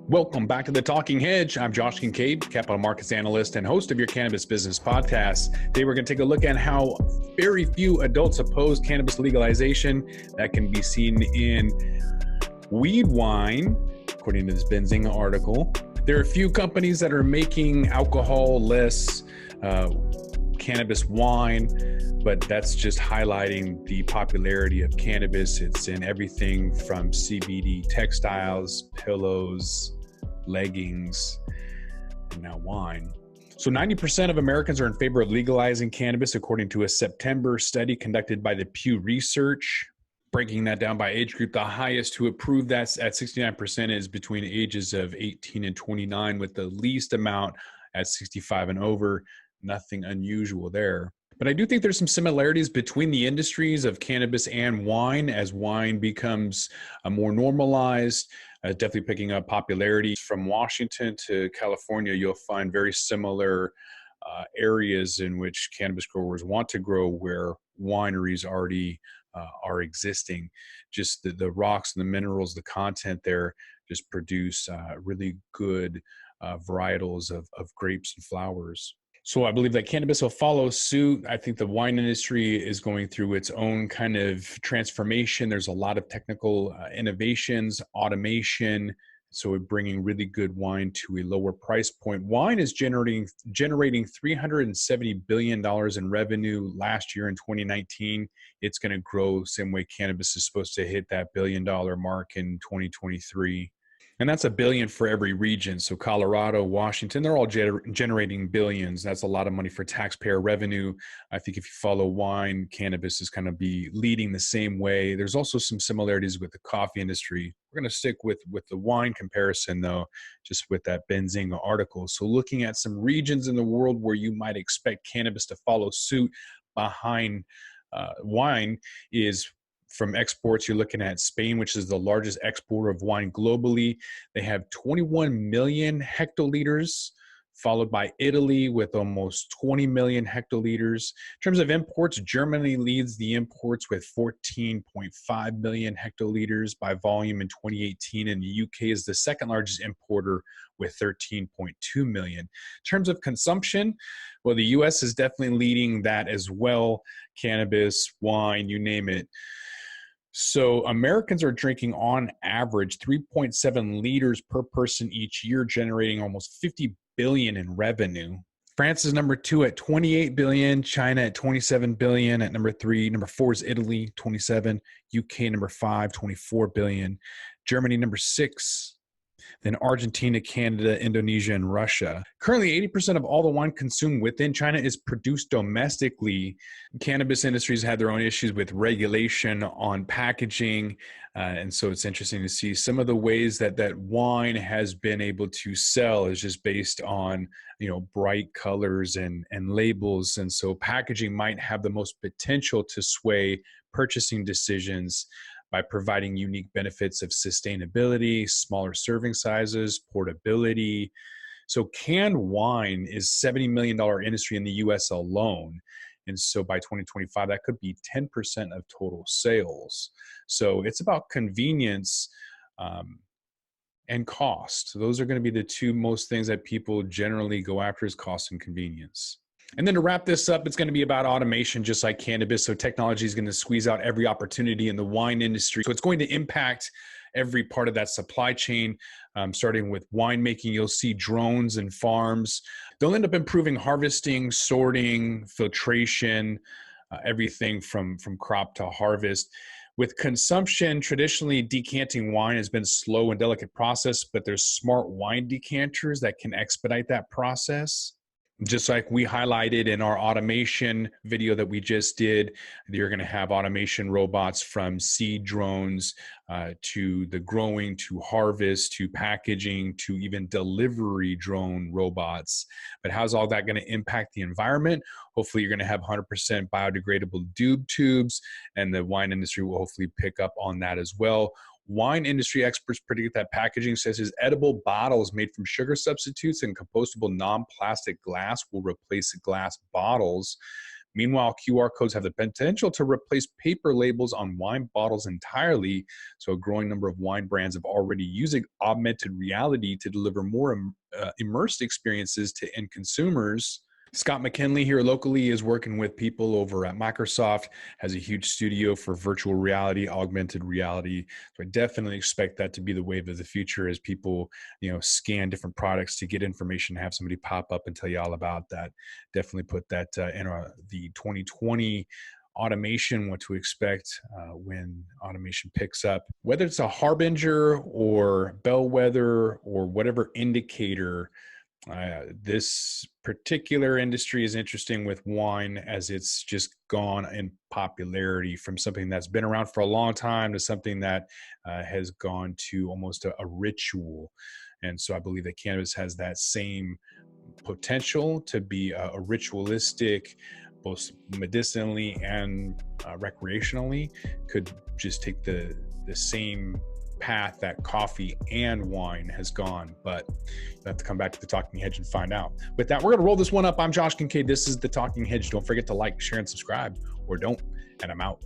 Welcome back to the Talking Hedge. I'm Josh Kincaid, Capital Markets Analyst and host of your Cannabis Business Podcast. Today we're going to take a look at how very few adults oppose cannabis legalization. That can be seen in weed wine, according to this Benzinga article. There are a few companies that are making alcohol-less cannabis wine, but that's just highlighting the popularity of cannabis. It's in everything from CBD textiles, pillows, leggings, and now wine. So 90% of Americans are in favor of legalizing cannabis, according to a September study conducted by the Pew Research. Breaking that down by age group, the highest who approved that at 69% is between ages of 18 and 29, with the least amount at 65 and over. Nothing unusual there. But I do think there's some similarities between the industries of cannabis and wine as wine becomes more normalized, definitely picking up popularity. From Washington to California, you'll find very similar areas in which cannabis growers want to grow where wineries already are existing. Just the rocks and the minerals, the content there just produce really good varietals of grapes and flowers. So I believe that cannabis will follow suit. I think the wine industry is going through its own kind of transformation. There's a lot of technical innovations, automation. So we're bringing really good wine to a lower price point. Wine is generating $370 billion in revenue last year in 2019. It's going to grow same way cannabis is supposed to hit that $1 billion mark in 2023. And that's $1 billion for every region. So Colorado, Washington, they're all generating billions. That's a lot of money for taxpayer revenue. I think if you follow wine, cannabis is kind of be leading the same way. There's also some similarities with the coffee industry. We're going to stick with the wine comparison, though, just with that Benzinga article. So looking at some regions in the world where you might expect cannabis to follow suit behind wine is from exports. You're looking at Spain, which is the largest exporter of wine globally. They have 21 million hectoliters, followed by Italy with almost 20 million hectoliters. In terms of imports, Germany leads the imports with 14.5 million hectoliters by volume in 2018, and the UK is the second largest importer with 13.2 million. In terms of consumption, well, the US is definitely leading that as well. Cannabis, wine, you name it. So Americans are drinking on average 3.7 liters per person each year, generating almost 50 billion in revenue. France is number 2 at 28 billion, China at 27 billion at number 3. Number 4 is Italy, 27, UK number 5, 24 billion, Germany number 6, then Argentina, Canada, Indonesia, and Russia. Currently, 80% of all the wine consumed within China is produced domestically. Cannabis industries had their own issues with regulation on packaging, and so it's interesting to see some of the ways that wine has been able to sell is just based on, bright colors and labels, and so packaging might have the most potential to sway purchasing decisions by providing unique benefits of sustainability, smaller serving sizes, portability. So canned wine is $70 million industry in the US alone. And so by 2025, that could be 10% of total sales. So it's about convenience and cost. Those are going to be the two most things that people generally go after is cost and convenience. And then to wrap this up, it's going to be about automation, just like cannabis. So technology is going to squeeze out every opportunity in the wine industry. So it's going to impact every part of that supply chain, starting with winemaking. You'll see drones and farms. They'll end up improving harvesting, sorting, filtration, everything from crop to harvest. With consumption, traditionally decanting wine has been a slow and delicate process, but there's smart wine decanters that can expedite that process. Just like we highlighted in our automation video that we just did, you're going to have automation robots from seed drones to the growing, to harvest, to packaging, to even delivery drone robots. But how's all that going to impact the environment? Hopefully you're going to have 100% biodegradable doob tubes, and the wine industry will hopefully pick up on that as well. Wine industry experts predict that packaging such as edible bottles made from sugar substitutes and compostable non-plastic glass will replace glass bottles, Meanwhile, QR codes have the potential to replace paper labels on wine bottles entirely. So a growing number of wine brands have already using augmented reality to deliver more immersed experiences to end consumers. Scott McKinley here locally is working with people over at Microsoft, has a huge studio for virtual reality, augmented reality. So I definitely expect that to be the wave of the future as people, scan different products to get information, have somebody pop up and tell you all about that. Definitely put that in the 2020 automation, what to expect when automation picks up. Whether it's a harbinger or bellwether or whatever indicator, this particular industry is interesting with wine as it's just gone in popularity from something that's been around for a long time to something that has gone to almost a ritual. And so I believe that cannabis has that same potential to be a ritualistic, both medicinally and recreationally, could just take the same path that coffee and wine has gone. But you have to come back to the Talking Hedge and find out. With that, we're going to roll this one up. I'm Josh Kincaid. This is the Talking Hedge. Don't forget to like, share, and subscribe, or don't, and I'm out.